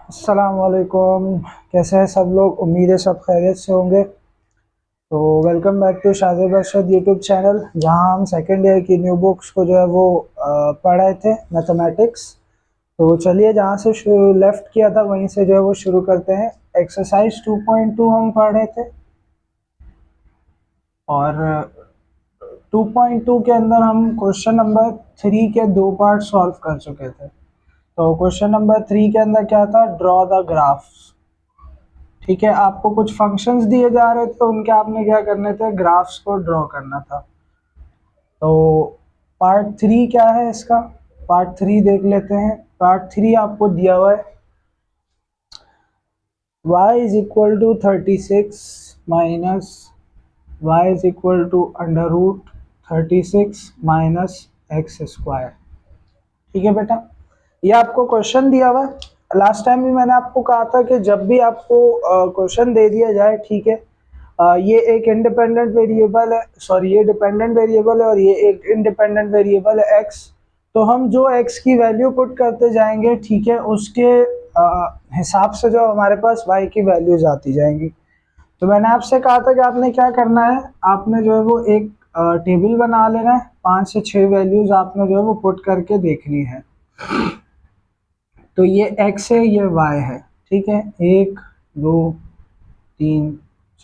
अस्सलाम वालेकुम। कैसे हैं सब लोग? उम्मीद है सब खैरियत से होंगे। तो welcome back to Shadib Arshad YouTube channel, जहां हम सेकेंड ईयर की न्यू बुक्स को जो है वो पढ़ रहे थे, मैथमेटिक्स। तो चलिए, जहां से लेफ्ट किया था वहीं से जो है वो शुरू करते हैं। एक्सरसाइज 2.2 हम पढ़ रहे थे, और 2.2 के अंदर हम क्वेश्चन नंबर 3 के दो पार्ट सॉल्व कर चुके थे। तो क्वेश्चन नंबर 3 के अंदर क्या था? Draw the graphs. ठीक है, आपको कुछ फंक्शंस दिए जा रहे थे, उनके आपने क्या करने थे? ग्राफ्स को ड्रॉ करना था। तो पार्ट 3 क्या है इसका? पार्ट 3 देख लेते हैं। पार्ट 3 आपको दिया हुआ है y is equal to 36 minus y is equal to under root 36 minus x square. ठीक है बेटा, ये आपको क्वेश्चन दिया हुआ है। लास्ट टाइम भी मैंने आपको कहा था कि जब भी आपको क्वेश्चन दे दिया जाए, ठीक है, ये एक इंडिपेंडेंट वेरिएबल है, सॉरी ये डिपेंडेंट वेरिएबल है और ये एक इंडिपेंडेंट वेरिएबल है एक्स। तो हम जो एक्स की वैल्यू पुट करते जाएंगे, ठीक है, उसके हिसाब से जो हमारे पास वाई की वैल्यूज आती जाएंगी। तो मैंने आपसे कहा था कि आपने क्या करना है, आपने जो है वो एक टेबल बना लेना है, 5 से 6 वैल्यूज आपने जो है वो पुट करके देखनी है। तो ये x है, ये y है, ठीक है, 1 2 3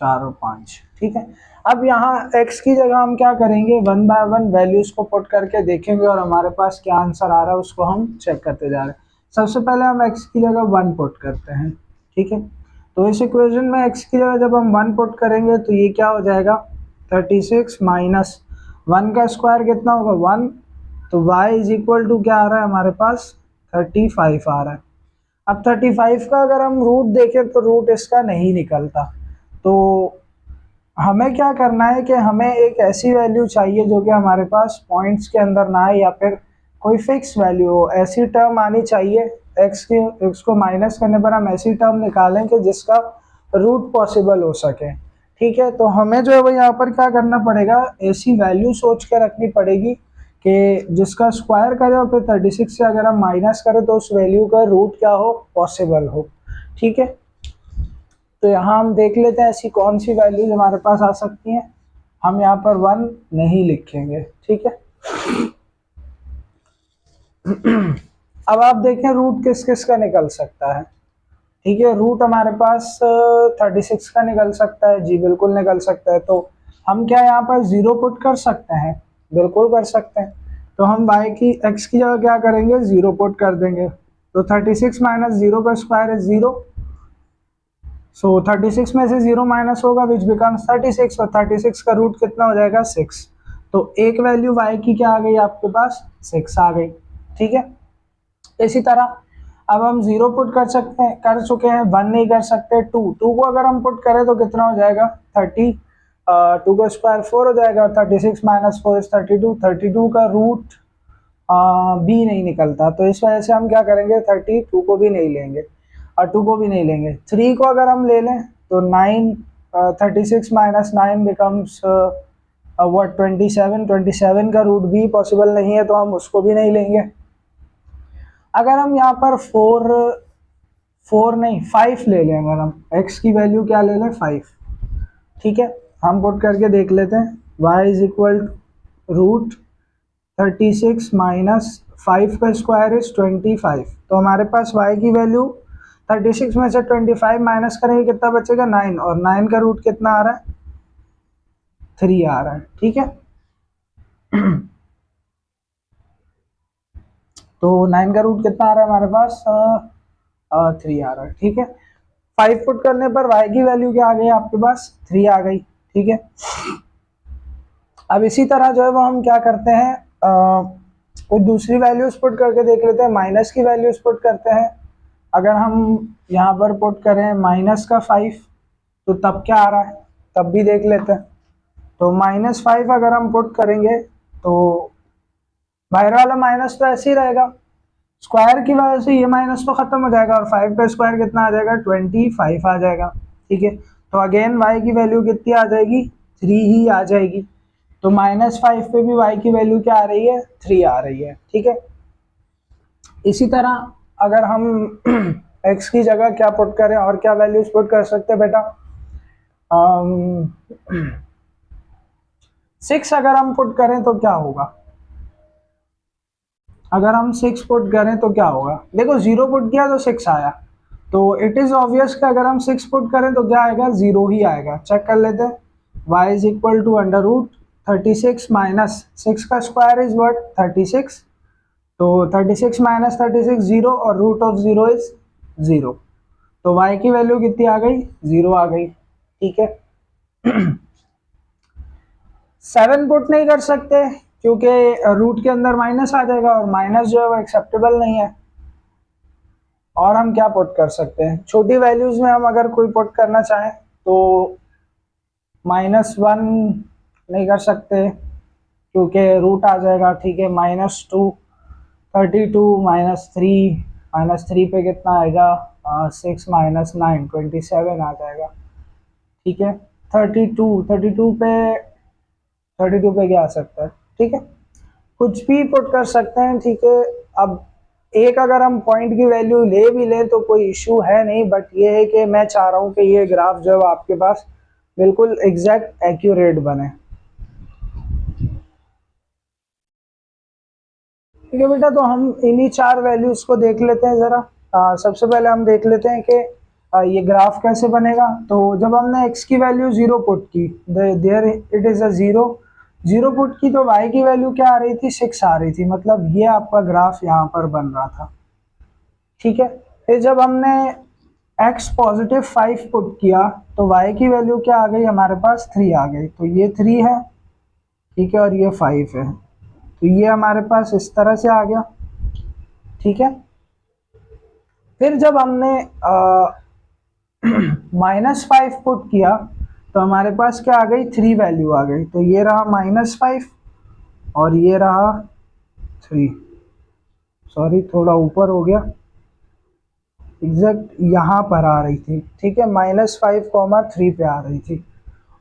4 और 5। ठीक है, अब यहाँ x की जगह हम क्या करेंगे? 1 बाय 1 वैल्यूज को पुट करके देखेंगे और हमारे पास क्या आंसर आ रहा है उसको हम चेक करते जा रहे हैं। सबसे पहले हम x की जगह 1 पुट करते हैं। ठीक है, तो इस इक्वेशन में x की जगह जब हम 1 पुट करेंगे तो ये क्या हो जाएगा? 36 माइनस 1 का स्क्वायर कितना होगा? 1। तो y इज इक्वल टू क्या आ रहा है हमारे पास? 35 आ रहा है। अब 35 का अगर हम रूट देखें तो रूट इसका नहीं निकलता। तो हमें क्या करना है कि हमें एक ऐसी वैल्यू चाहिए जो कि हमारे पास पॉइंट्स के अंदर ना आए, या फिर कोई फिक्स वैल्यू हो। ऐसी टर्म आनी चाहिए, एक्स को माइनस करने पर हम ऐसी टर्म निकालें कि जिसका रूट पॉसिबल हो सके। ठीक है, तो हमें जो है वो यहाँ पर क्या करना पड़ेगा? ऐसी वैल्यू सोच के रखनी पड़ेगी कि जिसका स्क्वायर करें और फिर 36 से अगर हम माइनस करें तो उस वैल्यू का रूट क्या हो? पॉसिबल हो। ठीक है, तो यहाँ हम देख लेते हैं ऐसी कौन सी वैल्यूज हमारे पास आ सकती हैं। हम यहाँ पर 1 नहीं लिखेंगे। ठीक है, अब आप देखें रूट किस किस का निकल सकता है। ठीक है, रूट हमारे पास 36 का निकल सकता है। जी बिल्कुल निकल सकता है। तो हम क्या यहाँ पर 0 पुट कर सकते हैं? बिल्कुल कर सकते हैं। तो हम x की जगह क्या करेंगे? 0 पुट कर देंगे। तो 36 माइनस 0 का स्क्वायर इज 0। सो 36 में से 0 माइनस होगा विच बिकम्स 36, और 36 का रूट कितना हो जाएगा? 6। तो एक वैल्यू y की क्या आ गई आपके पास? 6 आ गई। ठीक है, इसी तरह अब हम 0 पुट कर सकते हैं, कर चुके हैं। 1 नहीं कर सकते। 2 को अगर हम पुट करें तो कितना हो जाएगा? 30। 2 का स्क्वायर 4 हो जाएगा, और 36 माइनस 4 इज 32। 32 का रूट बी नहीं निकलता, तो इस वजह से हम क्या करेंगे? 32 को भी नहीं लेंगे और 2 को भी नहीं लेंगे। 3 को अगर हम ले लें तो 9, 36 माइनस 9 बिकम्स व्हाट? 27। 27 का रूट भी पॉसिबल नहीं है, तो हम उसको भी नहीं लेंगे। अगर हम यहाँ पर 4 नहीं 5 ले लें, अगर हम x की वैल्यू क्या ले लें? 5। ठीक है, हम पुट करके देख लेते हैं। y is equal root 36 minus 5 का स्क्वायर इज 25। तो हमारे पास y की वैल्यू 36 में से 25 माइनस करेंगे, कितना बचेगा? 9, और 9 का रूट कितना आ रहा है? 3 आ रहा है। ठीक है, तो 9 का रूट कितना आ रहा है हमारे पास? 3 आ रहा है। ठीक है, 5 पुट करने पर y की वैल्यू क्या आ गई आपके पास? 3 आ गई। ठीक है, अब इसी तरह जो है वो हम क्या करते हैं, कोई दूसरी वैल्यूज पुट करके देख लेते हैं। माइनस की वैल्यूज पुट करते हैं। अगर हम यहाँ पर पुट करें माइनस का 5, तो तब क्या आ रहा है? तब भी देख लेते हैं। तो -5 अगर हम पुट करेंगे तो बाहर वाला माइनस तो ऐसे ही रहेगा, स्क्वायर की वजह से ये माइनस तो खत्म हो जाएगा, और 5 का स्क्वायर कितना आ जाएगा? 25 आ जाएगा। ठीक है, तो अगेन y की वैल्यू कितनी आ जाएगी? 3 ही आ जाएगी। तो -5 पे भी y की वैल्यू क्या आ रही है? 3 आ रही है। ठीक है, इसी तरह अगर हम एक्स की जगह क्या पुट करें और क्या वैल्यूज पुट कर सकते हैं बेटा? 6 अगर हम पुट करें तो क्या होगा? अगर हम 6 पुट करें तो क्या होगा? देखो 0 पुट किया तो 6 आया, तो इट इज ऑब्वियस कि अगर हम 6 पुट करें तो क्या आएगा? 0 ही आएगा। चेक कर लेते हैं। y is equal to under root 36 minus 6 का स्क्वायर इज व्हाट? 36। तो 36 माइनस 36 0 और रूट ऑफ 0 इज 0। तो y की वैल्यू कितनी आ गई? 0 आ गई। ठीक है। 7 पुट नहीं कर सकते क्योंकि रूट के अंदर माइनस आ जाएगा और माइनस जो है वो एक्सेप्टेबल नहीं है। और हम क्या पुट कर सकते हैं? छोटी वैल्यूज में हम अगर कोई पुट करना चाहें तो -1 नहीं कर सकते क्योंकि रूट आ जाएगा। ठीक है। -2 32 -3 पे कितना आएगा? 6 -9 27 आ जाएगा। ठीक है। 32 पे क्या आ सकता है? ठीक है, कुछ भी पुट कर सकते हैं। ठीक है। अब एक अगर हम पॉइंट की वैल्यू ले भी लें तो कोई इशू है नहीं, बट ये है कि मैं चाह रहा हूँ कि ये ग्राफ जो है आपके पास बिल्कुल एग्जैक्ट एक्यूरेट बने। ठीक है बेटा, तो हम इन्हीं 4 वैल्यूज को देख लेते हैं जरा। सबसे पहले हम देख लेते हैं कि ये ग्राफ कैसे बनेगा। तो जब हमने x की वैल्यू 0 पुट की, there it is a 0 put की, तो y की वैल्यू क्या आ रही थी? 6 आ रही थी। मतलब ये आपका ग्राफ यहाँ पर बन रहा था। ठीक है। फिर जब हमने x पॉजिटिव 5 पुट किया तो y की वैल्यू क्या आ गई? हमारे पास 3 आ गई। तो ये 3 है। ठीक है। और ये 5 है। तो ये हमारे पास इस तरह से आ गया। ठीक है। फिर जब हमने -5 पुट किया तो हमारे पास क्या आ गई? 3 वैल्यू आ गई। तो ये रहा -5 और ये रहा 3। सॉरी, थोड़ा ऊपर हो गया, एग्जैक्ट यहाँ पर आ रही थी। ठीक है। -5, 3 पे आ रही थी।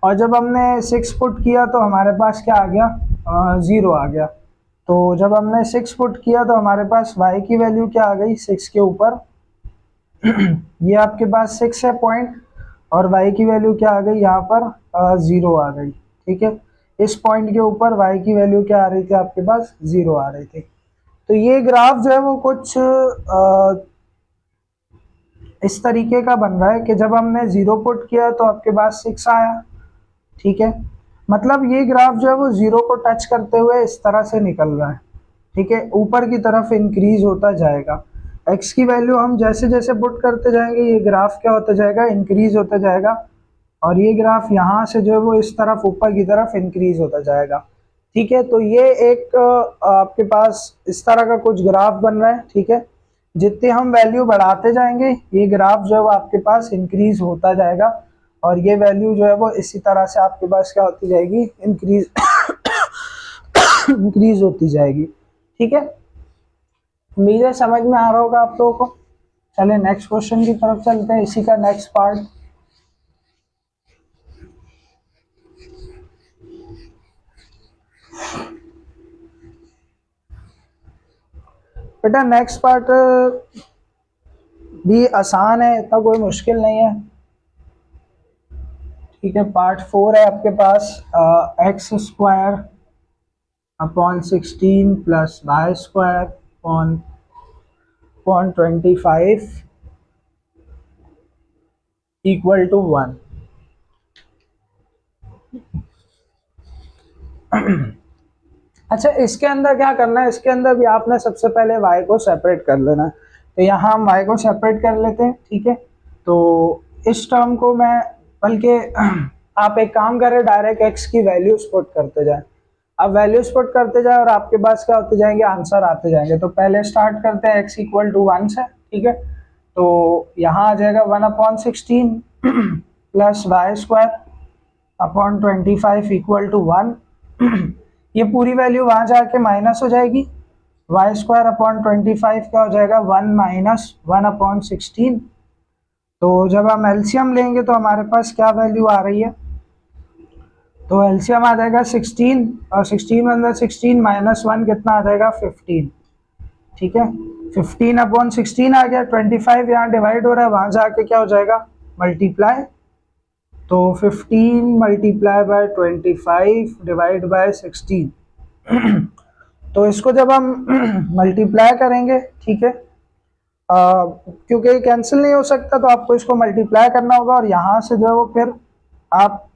और जब हमने 6 पुट किया तो हमारे पास क्या आ गया? 0 आ गया। तो जब हमने 6 पुट किया तो हमारे पास y की वैल्यू क्या आ गई? 6 के ऊपर ये आपके पास 6 है पॉइंट, और y की वैल्यू क्या आ गई? यहाँ पर 0 आ गई। ठीक है। इस पॉइंट के ऊपर y की वैल्यू क्या आ रही थी? आपके पास 0 आ रही थी। तो ये ग्राफ जो है वो कुछ इस तरीके का बन रहा है कि जब हमने 0 पुट किया तो आपके पास 6 आया। ठीक है। मतलब ये ग्राफ जो है वो 0 को टच करते हुए इस तरह से निकल रहा है। ठीक है। ऊपर की तरफ इंक्रीज होता जाएगा। x की वैल्यू हम जैसे जैसे पुट करते जाएंगे ये ग्राफ क्या होता जाएगा? इंक्रीज होता जाएगा। और ये ग्राफ यहाँ से जो है वो इस तरफ ऊपर की तरफ इंक्रीज होता जाएगा। ठीक है। तो ये एक आपके पास इस तरह का कुछ ग्राफ बन रहा है। ठीक है। जितने हम वैल्यू बढ़ाते जाएंगे ये ग्राफ जो है वो आपके पास इंक्रीज होता जाएगा, और ये वैल्यू जो है वो इसी तरह से आपके पास क्या होती जाएगी? इंक्रीज इंक्रीज होती जाएगी। ठीक है। उम्मीद है समझ में आ रहा होगा आप लोगों को। चलिए नेक्स्ट क्वेश्चन की तरफ चलते हैं, इसी का नेक्स्ट पार्ट। बेटा नेक्स्ट पार्ट भी आसान है, इतना कोई मुश्किल नहीं है। ठीक है। पार्ट 4 है आपके पास। x² upon 16 plus y² upon 25 equal to 1। अच्छा, इसके अंदर क्या करना है? इसके अंदर भी आपने सबसे पहले y को सेपरेट कर लेना है। तो यहाँ हम y को सेपरेट कर लेते हैं। ठीक है। तो इस टर्म को मैं, बल्कि आप एक काम करें, डायरेक्ट x की वैल्यूज पुट करते जाएं। अब वैल्यूज पुट करते जाए और आपके पास क्या होते जाएंगे? आंसर आते जाएंगे। तो पहले स्टार्ट करते हैं x इक्वल टू 1 से। ठीक है। तो यहाँ आ जाएगा 1/16 plus y² upon 25 equal to 1। ये पूरी वैल्यू वहां जाके माइनस हो जाएगी। y² अपॉन 25 क्या हो जाएगा? 1 माइनस 1/16। तो जब हम एलसीएम लेंगे तो हमारे पास क्या वैल्यू आ रही है? तो एलसीएम आ जाएगा 16, और 16 में अंदर 16 -1 कितना आ जाएगा? 15। ठीक है। 15/16 आ गया, 25 यहाँ डिवाइड हो रहा है, वहां जाके क्या हो जाएगा, मल्टीप्लाई। तो 15 मल्टीप्लाई बाय 25 डिवाइड बाय 16। तो इसको जब हम मल्टीप्लाई करेंगे, ठीक है, क्योंकि कैंसिल नहीं हो सकता तो आपको इसको मल्टीप्लाई करना होगा, और यहाँ से जो है वो फिर आप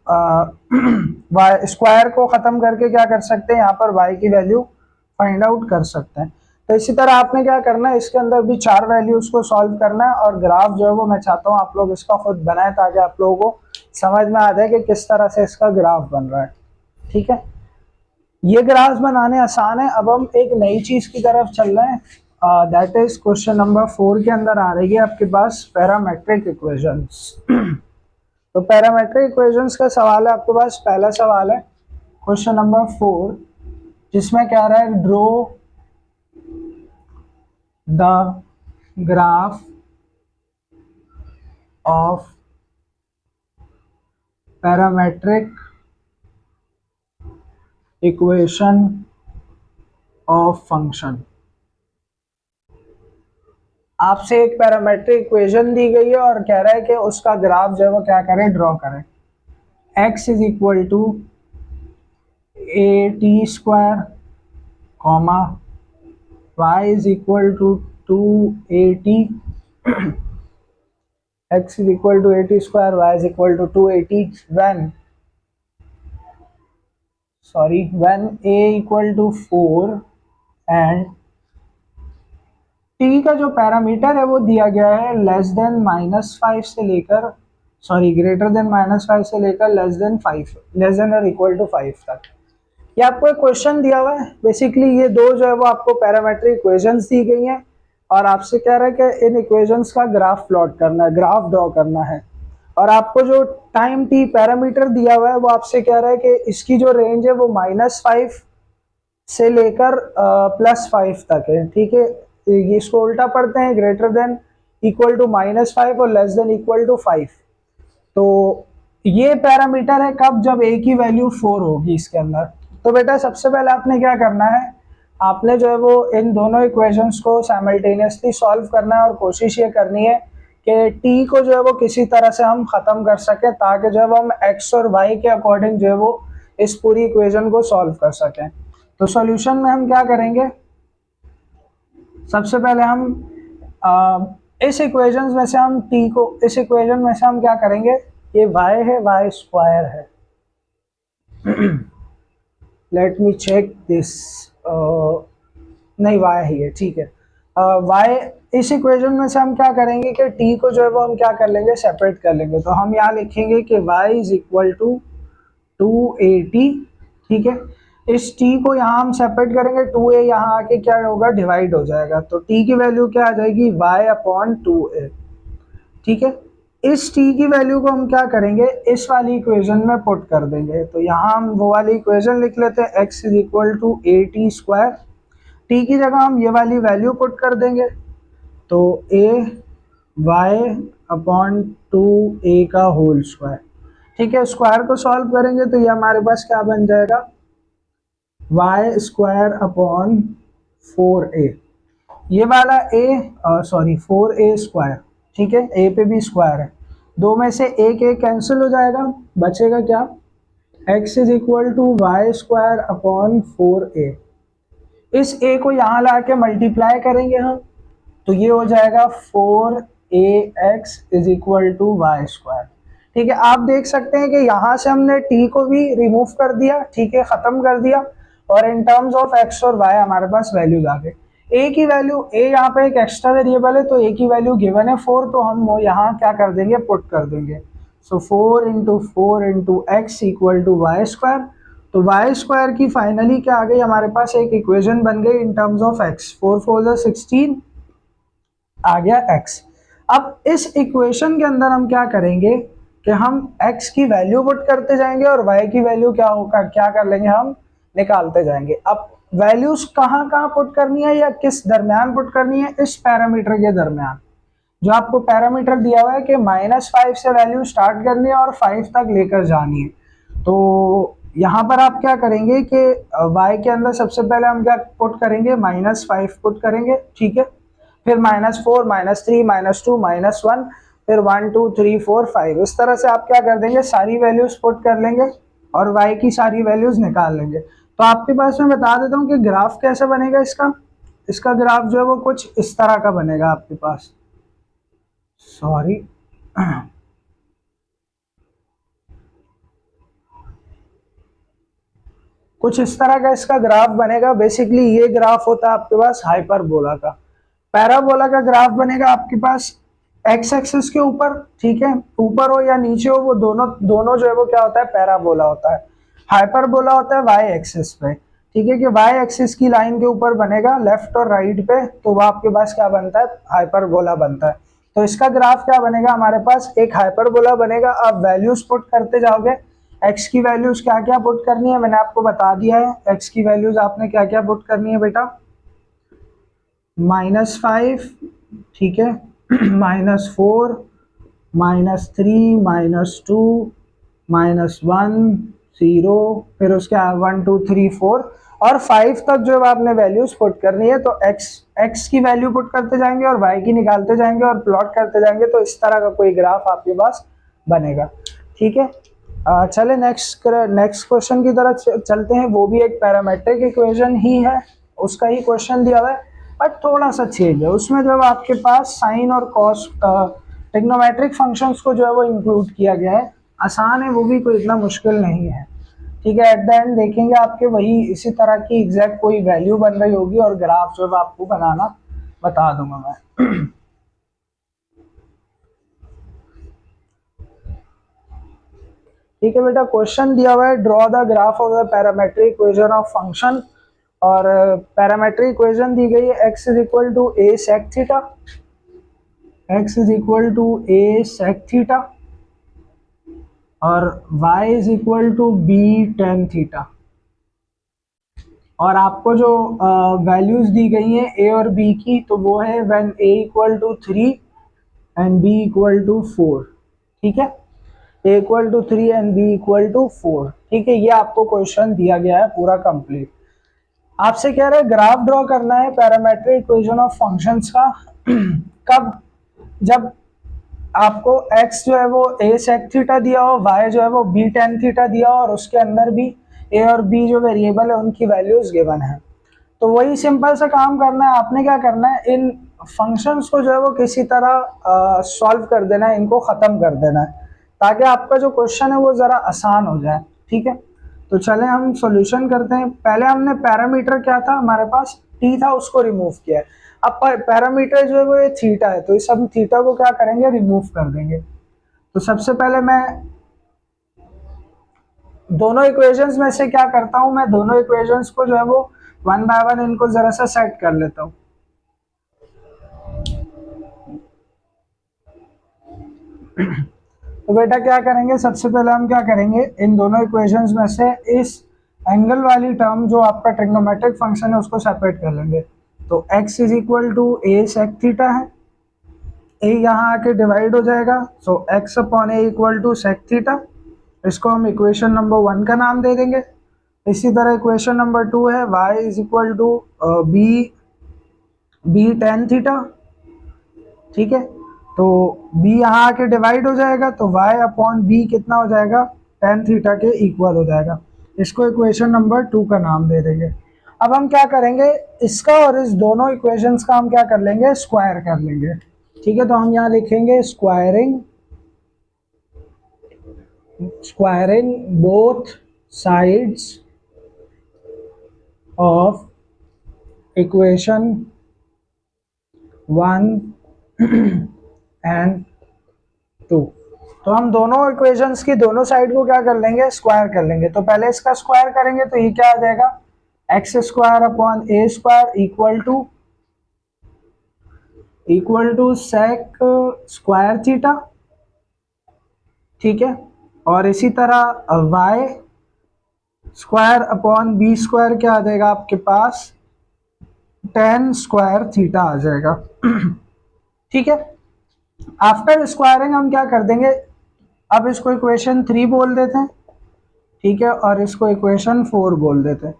वाई स्क्वायर को ख़त्म करके क्या कर सकते हैं, यहाँ पर वाई की वैल्यू फाइंड आउट कर सकते हैं। तो इसी तरह आपने क्या करना है, इसके अंदर भी 4 वैल्यूज को सॉल्व करना है, और ग्राफ जो है वो मैं चाहता हूँ आप लोग इसका खुद बनाएं, ताकि आप लोगों को समझ में आ जाए कि किस तरह से इसका ग्राफ बन रहा है। ठीक है, ये ग्राफ बनाने आसान है। अब हम एक नई चीज की तरफ चल रहे हैं, दैट इज क्वेश्चन नंबर 4 के अंदर आ रही है आपके पास पैरामेट्रिक इक्वेशंस। तो पैरामेट्रिक इक्वेशंस का सवाल है आपके पास। पहला सवाल है क्वेश्चन नंबर 4, जिसमें कह रहा है draw the graph of parametric equation of function. आपसे एक पैरामेट्रिक इक्वेशन दी गई है और कह रहा है कि उसका ग्राफ जो है वो क्या करें, ड्रॉ करें। x is equal to a t square comma y is equal to 2at, x is equal to 80 square, y is equal to 280 when a equal to 4 and t का जो पैरामीटर है वो दिया गया है लेस देन -5 से लेकर greater than -5 से लेकर लेस देन और इक्वल टू 5 तक। ये आपको एक क्वेश्चन दिया हुआ है। बेसिकली ये दो जो है वो आपको पैरामेट्रिक इक्वेशंस दी गई हैं, और आपसे कह रहा है कि इन इक्वेशंस का ग्राफ प्लॉट करना है, ग्राफ ड्रॉ करना है। और आपको जो टाइम टी पैरामीटर दिया हुआ है वो आपसे कह रहा है कि इसकी जो रेंज है वो -5 से लेकर +5 तक है। ठीक है, ये इसको उल्टा पढ़ते हैं, ग्रेटर देन इक्वल टू -5 और लेस देन इक्वल टू 5। तो ये पैरामीटर है कब, जब a की वैल्यू 4 होगी इसके अंदर। तो बेटा सबसे पहले आपने क्या करना है, आपने जो है वो इन दोनों इक्वेशंस को साइमल्टेनियसली सॉल्व करना है, और कोशिश ये करनी है कि t को जो है वो किसी तरह से हम ख़त्म कर सकें, ताकि जो है वो हम x और y के अकॉर्डिंग जो है वो इस पूरी इक्वेशन को सॉल्व कर सकें। तो सॉल्यूशन में हम क्या करेंगे, सबसे पहले हम इस इक्वेशन में से हम t को, इस इक्वेशन में से हम क्या करेंगे, ये y है, y स्क्वायर है। लेट मी चेक दिस, नहीं y ही है, ठीक है। y, इस इक्वेशन में से हम क्या करेंगे कि t को जो है वो हम क्या कर लेंगे, सेपरेट कर लेंगे। तो हम यहाँ लिखेंगे कि y is equal to 2at। ठीक है, इस t को यहाँ हम सेपरेट करेंगे, 2a यहाँ आके क्या होगा, डिवाइड हो जाएगा। तो t की वैल्यू क्या आ जाएगी, y/2a। ठीक है, इस t की वैल्यू को हम क्या करेंगे, इस वाली इक्वेशन में पुट कर देंगे। तो यहाँ हम वो वाली इक्वेशन लिख लेते हैं, x is equal to at square. t की जगह हम ये वाली वैल्यू पुट कर देंगे, तो a y/2a का होल स्क्वायर। ठीक है, स्क्वायर को सॉल्व करेंगे तो ये हमारे पास क्या बन जाएगा, y स्क्वायर अपॉन 4a। ये वाला a 4a स्क्वायर। ठीक है, a पे भी स्क्वायर है, दो में से एक कैंसिल हो जाएगा, बचेगा क्या, x is equal to y square upon 4a। इस a को यहाँ ला के मल्टीप्लाई करेंगे हम, तो ये हो जाएगा 4ax is equal to y square. ठीक है, आप देख सकते हैं कि यहाँ से हमने t को भी रिमूव कर दिया, ठीक है, ख़त्म कर दिया, और इन टर्म्स ऑफ x और y हमारे पास वैल्यूज आ गए। a की वैल्यू, a यहाँ पे एक एक्स्ट्रा वेरिएबल है, तो a की वैल्यू गिवन है 4, तो हम वो यहाँ क्या कर देंगे, पुट कर देंगे। So 4 into 4 into x equal to y square. तो वाई स्क्वायर की फाइनली क्या आ गई, हमारे पास एक इक्वेशन बन गई इन टर्म्स ऑफ x। 4 4 16 आ गया x। अब इस इक्वेशन के अंदर हम क्या करेंगे कि हम x की वैल्यू पुट करते जाएंगे, और y की वैल्यू क्या होगा, क्या कर लेंगे, हम निकालते जाएंगे। अब वैल्यूज कहाँ कहाँ पुट करनी है या किस दरमियान पुट करनी है, इस पैरामीटर के दरमियान। जो आपको पैरामीटर दिया हुआ है कि -5 से वैल्यू स्टार्ट करनी है और 5 तक लेकर जानी है। तो यहाँ पर आप क्या करेंगे कि y के अंदर सबसे पहले हम क्या पुट करेंगे, -5 पुट करेंगे। ठीक है, फिर -4 -3 -2 -1, फिर 1 2 3 4 5। इस तरह से आप क्या कर देंगे, सारी वैल्यूज पुट कर लेंगे और y की सारी वैल्यूज निकाल लेंगे। तो आपके पास मैं बता देता हूँ कि ग्राफ कैसे बनेगा इसका। इसका ग्राफ जो है वो कुछ इस तरह का बनेगा आपके पास, सॉरी कुछ इस तरह का इसका ग्राफ बनेगा। बेसिकली ये ग्राफ होता है आपके पास हाइपरबोला का। पैराबोला का ग्राफ बनेगा आपके पास एक्स एक्सिस के ऊपर, ठीक है, ऊपर हो या नीचे हो, वो दोनों दोनों जो है वो क्या होता है, पैराबोला होता है। हाइपरबोला होता है वाई एक्सिस पे, ठीक है, कि वाई एक्सिस की लाइन के ऊपर बनेगा लेफ्ट और राइट पे, तो वो आपके पास क्या बनता है, हाइपरबोला बनता है। तो इसका ग्राफ क्या बनेगा हमारे पास, एक हाइपरबोला बनेगा। आप वैल्यूज पुट करते जाओगे, एक्स की वैल्यूज क्या क्या पुट करनी है मैंने आपको बता दिया है। एक्स की वैल्यूज आपने क्या क्या पुट करनी है बेटा, -5, ठीक है, -4, -3, -2, -1, 0, फिर उसके 1 2 3 4 और 5 तक जो आपने वैल्यूज पुट करनी है। तो एक्स की वैल्यू पुट करते जाएंगे और वाई की निकालते जाएंगे और प्लॉट करते जाएंगे, तो इस तरह का कोई ग्राफ आपके पास बनेगा, ठीक है। चले नेक्स्ट क्वेश्चन की तरफ चलते हैं। वो भी एक पैरामेट्रिक इक्वेशन ही है, उसका ही क्वेश्चन दिया हुआ है, बट थोड़ा सा चेंज है उसमें। जब आपके पास साइन और कॉस ट्रिग्नोमेट्रिक फंक्शंस को जो है वो इंक्लूड किया गया है, आसान है, वो भी कोई इतना मुश्किल नहीं है, ठीक है। एट द एंड देखेंगे आपके वही इसी तरह की एग्जैक्ट कोई वैल्यू बन रही होगी और ग्राफ जो है आपको बनाना बता दूंगा मैं। ठीक है बेटा, क्वेश्चन दिया हुआ है, draw the graph of the parametric equation of function. और पैरामेट्रिक इक्वेशन दी गई है x is equal to a sec theta, x is equal to a sec theta और y is equal to b tan theta. और आपको जो values दी गई हैं a और b की, तो वो है when a equal to 3 and b equal to 4, ठीक है, a equal to 3 and b equal to 4, ठीक है। ये आपको क्वेश्चन दिया गया है पूरा कंप्लीट। आपसे कह रहे हैं ग्राफ ड्रॉ करना है पैरामेट्रिक इक्वेशन ऑफ फंक्शंस का। कब, जब आपको x जो है वो a sec थीटा दिया हो, y जो है वो b tan थीटा दिया हो और उसके अंदर भी a और b जो वेरिएबल है उनकी वैल्यूज गिवन है। तो वही सिंपल सा काम करना है, आपने क्या करना है, इन फंक्शंस को जो है वो किसी तरह सॉल्व कर देना है, इनको ख़त्म कर देना है, ताकि आपका जो क्वेश्चन है वो ज़रा आसान हो जाए, ठीक है। तो चलें हम सॉल्यूशन करते हैं। पहले हमने पैरामीटर क्या था हमारे पास, t था, उसको रिमूव किया है। अब पैरामीटर जो है वो ये थीटा है, तो इस हम थीटा को क्या करेंगे, रिमूव कर देंगे। तो सबसे पहले मैं दोनों इक्वेशंस में से क्या करता हूं, मैं दोनों इक्वेशंस को जो है वो वन बाय वन इनको जरा सा सेट कर लेता हूं। तो बेटा क्या करेंगे, सबसे पहले हम क्या करेंगे, इन दोनों इक्वेशंस में से इस एंगल वाली टर्म जो आपका ट्रिग्नोमेट्रिक फंक्शन है उसको सेपरेट कर लेंगे। तो x is equal to a sec theta है, a यहाँ आके डिवाइड हो जाएगा, so x upon a equal to sec theta. इसको हम इक्वेशन नंबर 1 का नाम दे देंगे। इसी तरह इक्वेशन नंबर 2 है y is equal to b tan theta, ठीक है। तो b यहाँ आके डिवाइड हो जाएगा, तो y अपॉन b कितना हो जाएगा, tan थीटा के इक्वल हो जाएगा। इसको इक्वेशन नंबर 2 का नाम दे देंगे। अब हम क्या करेंगे, इसका और इस दोनों इक्वेशंस का हम क्या कर लेंगे, स्क्वायर कर लेंगे, ठीक है। तो हम यहाँ लिखेंगे squaring both sides of equation 1 and 2। तो हम दोनों इक्वेशंस की दोनों साइड को क्या कर लेंगे, स्क्वायर कर लेंगे। तो पहले इसका स्क्वायर करेंगे, तो ये क्या आ जाएगा, x square upon a square equal to sec square theta, ठीक है। और इसी तरह y square upon b square क्या आ जाएगा आपके पास, tan स्क्वायर थीटा आ जाएगा, ठीक है। आफ्टर स्क्वायरिंग हम क्या कर देंगे, अब इसको इक्वेशन 3 बोल देते हैं, ठीक है, और इसको इक्वेशन 4 बोल देते हैं।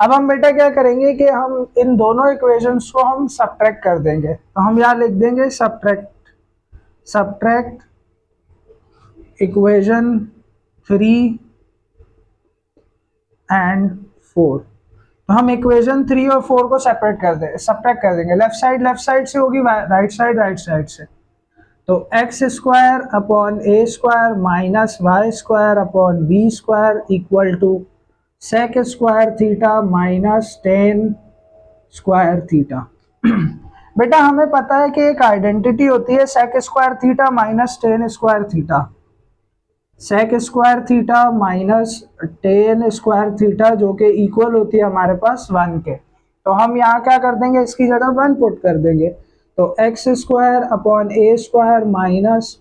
अब हम बेटा क्या करेंगे कि हम इन दोनों इक्वेशंस को हम सब्ट्रैक्ट कर देंगे, तो हम यहाँ लिख देंगे सब्ट्रैक्ट इक्वेशन 3 एंड 4। तो हम इक्वेशन 3 और 4 को सब्ट्रैक्ट कर देंगे। लेफ्ट साइड से होगी, राइट साइड से। तो x square upon a square minus y square upon b square equal to sec square theta minus tan square theta. बेटा हमें पता है कि एक आइडेंटिटी होती है sec square theta minus tan square theta, sec square theta minus tan square theta, जो कि इक्वल होती है हमारे पास 1 के। तो हम यहाँ क्या कर देंगे, इसकी जगह 1 पुट कर देंगे। तो x square upon a square minus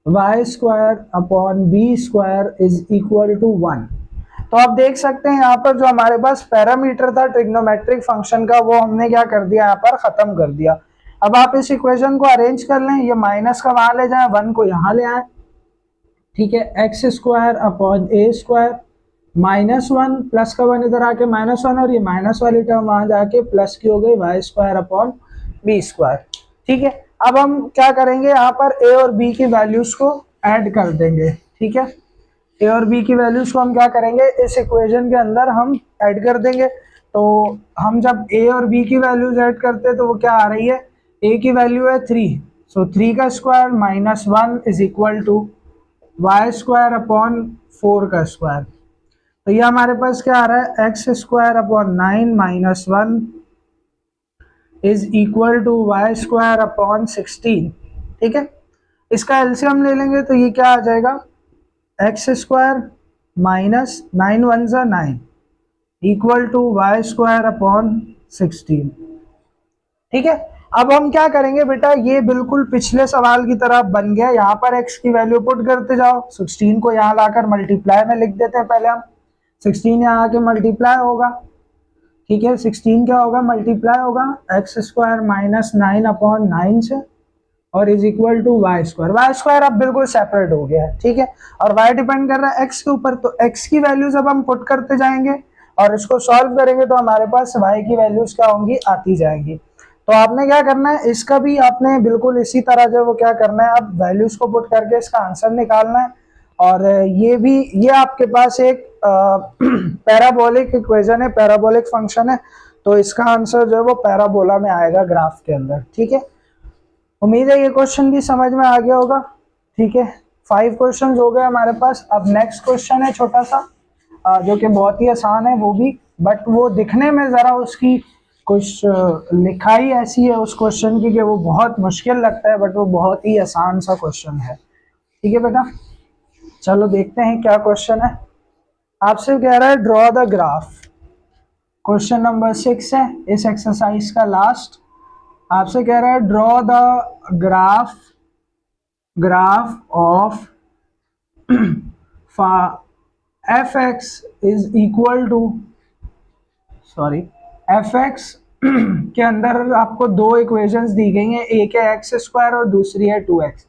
y square upon b square is equal to 1। तो आप देख सकते हैं यहाँ पर जो हमारे पास पैरामीटर था ट्रिग्नोमेट्रिक फंक्शन का, वो हमने क्या कर दिया, यहाँ पर खत्म कर दिया। अब आप इस इक्वेशन को अरेंज कर लें, ये माइनस का वहां ले जाए, 1 को यहाँ ले आए, ठीक है। X square upon a square -1 plus का 1 इधर आके -1, और ये माइनस वाली टर्म वहां जाके प्लस की हो गई y square upon b square, ठीक है। अब हम क्या करेंगे, यहाँ पर ए और बी की वैल्यूज को ऐड कर देंगे, ठीक है। ए और बी की वैल्यूज को हम क्या करेंगे, इस इक्वेशन के अंदर हम ऐड कर देंगे। तो हम जब ए और बी की वैल्यूज ऐड करते हैं तो वो क्या आ रही है, ए की वैल्यू है 3, सो 3 का square -1 is equal to y square upon 4 का स्क्वायर। तो ये हमारे पास क्या आ रहा है, x square upon 9 -1 is equal to y square upon 16, ठीक है। इसका एलसीएम ले लेंगे तो ये क्या आ जाएगा, एक्स स्क्वायर माइनस 9 1 ज़ा 9 equal to y square upon 16, ठीक है। अब हम क्या करेंगे बेटा, ये बिल्कुल पिछले सवाल की तरह बन गया। यहाँ पर x की वैल्यू पुट करते जाओ, 16 को यहाँ लाकर मल्टीप्लाई में लिख देते हैं। पहले हम 16 यहाँ आके मल्टीप्लाई होगा, ठीक है। 16 क्या होगा, मल्टीप्लाई होगा एक्स स्क्वायर माइनस 9 अपॉन 9 से, और is equal to y square. Y square अब बिल्कुल सेपरेट हो गया है, ठीक है। और वाई डिपेंड कर रहा है एक्स के ऊपर, तो एक्स की वैल्यूज अब हम पुट करते जाएंगे और इसको सॉल्व करेंगे तो हमारे पास वाई की वैल्यूज क्या होंगी, आती जाएंगी। तो आपने क्या करना है, इसका भी आपने बिल्कुल इसी तरह जो वो क्या करना है, अब वैल्यूज को पुट करके इसका आंसर निकालना है। और ये आपके पास एक पैराबोलिक इक्वेशन है, पैराबोलिक फंक्शन है, तो इसका आंसर जो है वो पैराबोला में आएगा ग्राफ के अंदर, ठीक है। उम्मीद है ये क्वेश्चन भी समझ में आ गया होगा, ठीक है। 5 क्वेश्चन हो गए हमारे पास। अब नेक्स्ट क्वेश्चन है छोटा सा, जो कि बहुत ही आसान है वो भी, बट वो दिखने में जरा उसकी कुछ लिखाई ऐसी है उस क्वेश्चन की कि वो बहुत मुश्किल लगता है, बट वो बहुत ही आसान सा क्वेश्चन है, ठीक है बेटा। चलो देखते हैं क्या क्वेश्चन है। आपसे कह रहा है draw the graph, question number 6 है इस एक्सरसाइज का लास्ट। आपसे कह रहा है draw the graph of f x is equal to, sorry, f x के अंदर आपको दो इक्वेशंस दी गई हैं, एक है एक्स स्क्वायर और दूसरी है 2x।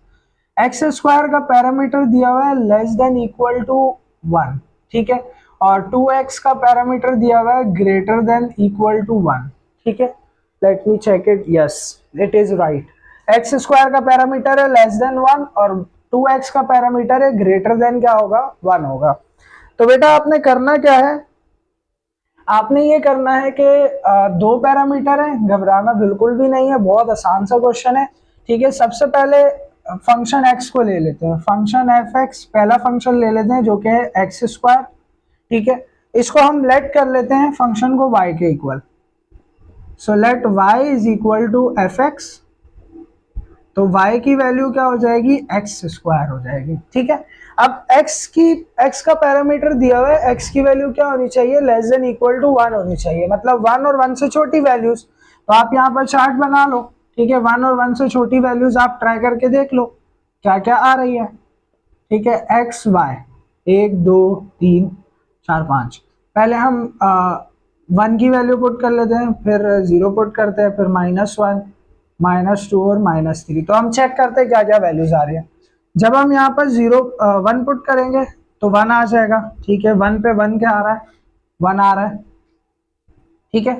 एक्स स्क्वायर का पैरामीटर दिया हुआ है लेस देन इक्वल टू 1, ठीक है, और 2x का पैरामीटर दिया हुआ है ग्रेटर देन इक्वल टू 1, ठीक है। Let me check it, yes it is right. X square का पैरामीटर है लेस देन 1 और 2x का पैरामीटर है ग्रेटर देन क्या होगा, 1 होगा। तो बेटा आपने करना क्या है, आपने ये करना है कि दो पैरामीटर है, घबराना बिल्कुल भी नहीं है, बहुत आसान सा क्वेश्चन है, ठीक है। सबसे पहले फंक्शन x को ले लेते हैं, फंक्शन एफ एक्स पहला फंक्शन ले लेते हैं जो कि है एक्स स्क्वायर, ठीक है। इसको हम लेट कर लेते हैं फंक्शन को y के equal, so let y is equal to f x. तो y की वैल्यू क्या हो जाएगी, एक्स स्क्वायर हो जाएगी, ठीक है। अब x का पैरामीटर दिया हुआ है, x की वैल्यू क्या होनी चाहिए, लेस देन इक्वल टू 1 होनी चाहिए, मतलब 1 और 1 से छोटी वैल्यूज। तो आप यहाँ पर चार्ट बना लो, ठीक है, 1 और 1 से छोटी वैल्यूज आप ट्राई करके देख लो क्या क्या आ रही है, ठीक है। एक्स वाई 1 2 3 4 5, पहले हम 1 की वैल्यू पुट कर लेते हैं, फिर 0 पुट करते हैं, फिर -1 -2 और -3। तो हम चेक करते हैं क्या क्या वैल्यूज आ रही है। जब हम यहाँ पर 1 पुट करेंगे तो 1 आ जाएगा, ठीक है। 1 पे 1 क्या आ रहा है, 1 आ रहा है, ठीक है।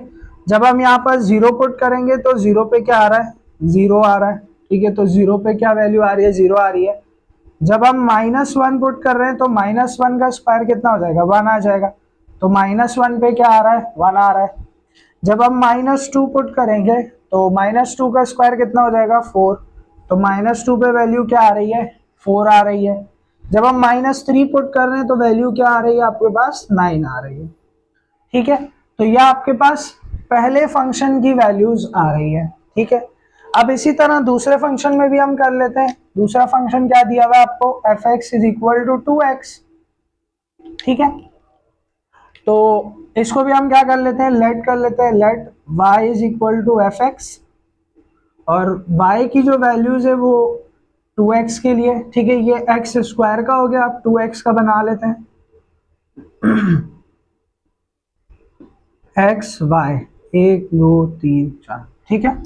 जब हम यहाँ पर 0 पुट करेंगे तो 0 पे क्या आ रहा है, 0 आ रहा है। ठीक है, तो 0 पे क्या वैल्यू आ रही है, 0 आ रही है। जब हम -1 पुट कर रहे हैं तो -1 का स्क्वायर कितना हो जाएगा, 1 आ जाएगा। तो -1 पे क्या आ रहा है, 1 आ रहा है। जब हम -2 पुट करेंगे तो -2 का स्क्वायर कितना हो जाएगा, 4। तो -2 पे वैल्यू क्या आ रही है, 4 आ रही है। जब हम -3 पुट कर रहे हैं तो वैल्यू क्या आ रही है आपके पास, 9 आ रही है। ठीक है, तो यह आपके पास पहले फंक्शन की वैल्यूज आ रही है। ठीक है, अब इसी तरह दूसरे फंक्शन में भी हम कर लेते हैं। दूसरा फंक्शन क्या दिया हुआ है आपको, f(x) = 2x। ठीक है, तो इसको भी हम क्या कर लेते हैं, लेट कर लेते हैं, लेट y = f(x) और y की जो वैल्यूज है वो 2x के लिए। ठीक है, ये x स्क्वायर का हो गया, आप 2x का बना लेते हैं, x y 1 2 3 4। ठीक है,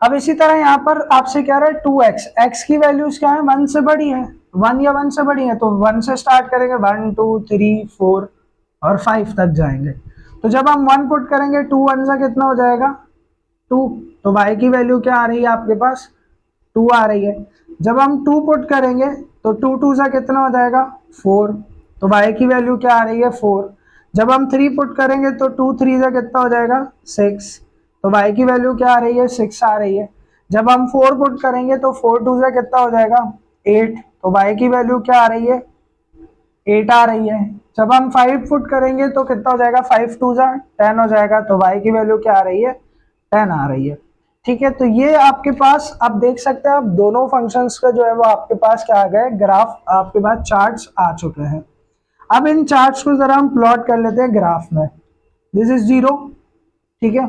अब इसी तरह यहाँ पर आपसे कह रहा है 2x, x की वैल्यूज क्या है, 1 से बड़ी है, 1 या 1 से बड़ी है, तो 1 से स्टार्ट करेंगे, 1 2 3 4 और 5 तक जाएंगे। तो जब हम 1 पुट करेंगे 2 1 से कितना हो जाएगा, 2। तो y की वैल्यू क्या आ रही है आपके पास, 2 आ रही है। जब हम 2 पुट करेंगे तो 2 2 से कितना हो जाएगा, 4। तो y की वैल्यू क्या आ रही है, 4। जब हम 3 पुट करेंगे तो 2 3 से कितना हो जाएगा, 6। तो y की वैल्यू क्या आ रही है, 6 आ रही है। जब हम 4 पुट करेंगे तो 4 2 से कितना हो जाएगा, 8। तो y की वैल्यू क्या आ रही है, 8 आ रही है। जब हम 5 पुट करेंगे तो कितना हो जाएगा, 5 2 जा 10 हो जाएगा। तो y की वैल्यू क्या आ रही है, 10 आ रही है। ठीक है, तो ये आपके पास आप देख सकते हैं, आप दोनों फंक्शंस का जो है वो आपके पास क्या आ गया है, ग्राफ आपके पास चार्ट्स आ चुके हैं। अब इन चार्ट्स को जरा हम प्लॉट कर लेते हैं ग्राफ में। This is 0। ठीक है,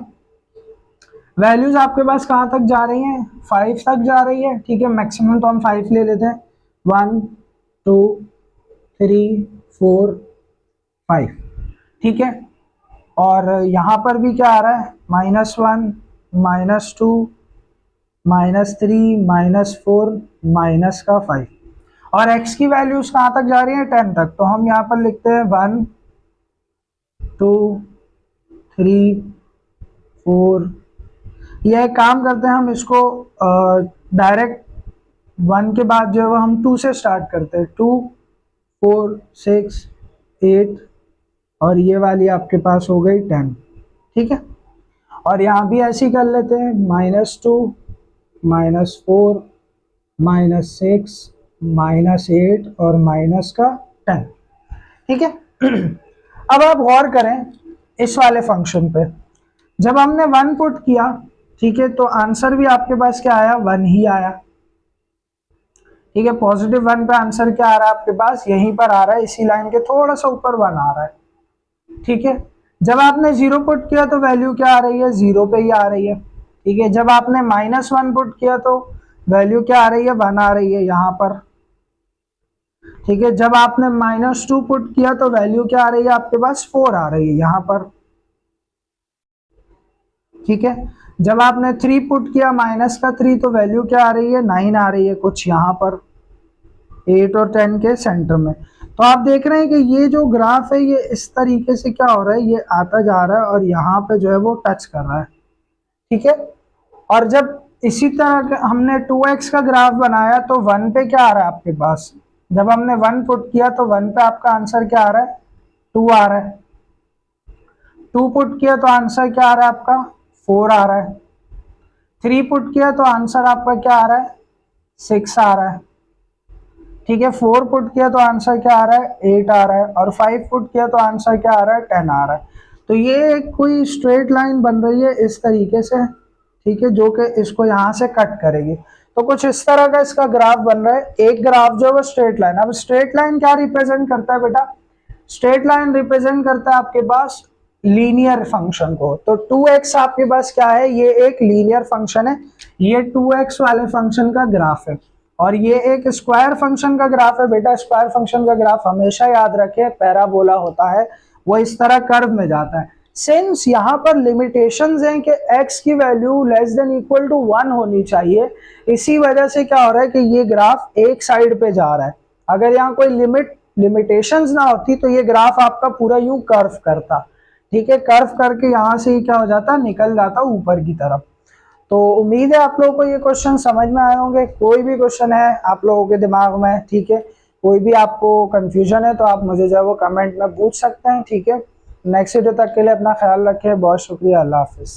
वैल्यूज आपके पास कहाँ तक जा रही हैं, 5 तक जा रही है। ठीक है, मैक्सिमम तो हम 5 ले लेते हैं, 1 2 3 4 5। ठीक है, और यहाँ पर भी क्या आ रहा है, -1 -2 -3 -4 -5। और x की वैल्यूज कहाँ तक जा रही है, 10 तक। तो हम यहाँ पर लिखते हैं 1 2 3 4। यह काम करते हैं हम इसको डायरेक्ट 1 के बाद जो है वो हम 2 से स्टार्ट करते हैं, 2 4 6 8 और ये वाली आपके पास हो गई 10। ठीक है, और यहाँ भी ऐसे ही कर लेते हैं, -2 -4 -6 -8 और -10। ठीक है, अब आप गौर करें इस वाले फंक्शन पे, जब हमने 1 पुट किया, ठीक है, तो आंसर भी आपके पास क्या आया, 1 ही आया। ठीक है, +1 पे आंसर क्या आ रहा है आपके पास, यहीं पर आ रहा है, इसी लाइन के थोड़ा सा ऊपर 1 आ रहा है। ठीक है, जब आपने 0 पुट किया तो वैल्यू क्या आ रही है, 0 पे ही आ रही है। ठीक है, जब आपने -1 पुट किया तो वैल्यू क्या आ रही है, 1 आ रही है यहाँ पर। ठीक है, जब आपने -2 पुट किया तो वैल्यू क्या आ रही है आपके पास, 4 आ रही है यहाँ पर। ठीक है, जब आपने 3 पुट किया -3 तो वैल्यू क्या आ रही है, 9 आ रही है, कुछ यहाँ पर 8 और 10 के सेंटर में। तो आप देख रहे हैं कि ये जो ग्राफ है ये इस तरीके से क्या हो रहा है, ये आता जा रहा है और यहाँ पे जो है वो टच कर रहा है। ठीक है, और जब इसी तरह हमने 2x का ग्राफ बनाया तो 1 पे क्या आ रहा है आपके पास, जब हमने 1 पुट किया तो 1 पे आपका आंसर क्या आ रहा है, 2 आ रहा है। 2 पुट किया तो आंसर क्या आ रहा है आपका, 4 आ रहा है। 3 पुट किया तो आंसर आपका क्या आ रहा है, 6 आ रहा है। ठीक है, 4 पुट किया तो आंसर क्या आ रहा है, 8 आ रहा है। और 5 पुट किया तो आंसर क्या आ रहा है, 10 आ रहा है। तो ये कोई स्ट्रेट लाइन बन रही है इस तरीके से। ठीक है, जो कि इसको यहाँ से कट करेगी। तो कुछ इस तरह का इसका ग्राफ बन रहा है, एक ग्राफ जो है वो स्ट्रेट लाइन। अब स्ट्रेट लाइन क्या रिप्रेजेंट करता है बेटा, स्ट्रेट लाइन रिप्रेजेंट करता है आपके पास लीनियर फंक्शन को। तो 2x आपके पास क्या है, ये एक लीनियर फंक्शन है, ये 2x वाले फंक्शन का ग्राफ है। और ये एक स्क्वायर फंक्शन का ग्राफ है बेटा। स्क्वायर फंक्शन का ग्राफ हमेशा याद रखें, पैराबोला होता है, वो इस तरह कर्व में जाता है। सिंस यहाँ पर लिमिटेशंस हैं कि x की वैल्यू < 1 होनी चाहिए, इसी वजह से क्या हो रहा है कि ये ग्राफ एक साइड पे जा रहा है। अगर यहाँ कोई लिमिटेशंस ना होती तो ये ग्राफ आपका पूरा यूं कर्व करता। ठीक है, कर्व करके यहाँ से ही क्या हो जाता, निकल जाता ऊपर की तरफ। तो उम्मीद है आप लोगों को ये क्वेश्चन समझ में आए होंगे। कोई भी क्वेश्चन है आप लोगों के दिमाग में, ठीक है, कोई भी आपको कंफ्यूजन है तो आप मुझे जो है वो कमेंट में पूछ सकते हैं। ठीक है, नेक्स्ट वीडियो तक के लिए अपना ख्याल रखें, बहुत शुक्रिया, अल्लाह हाफिज़।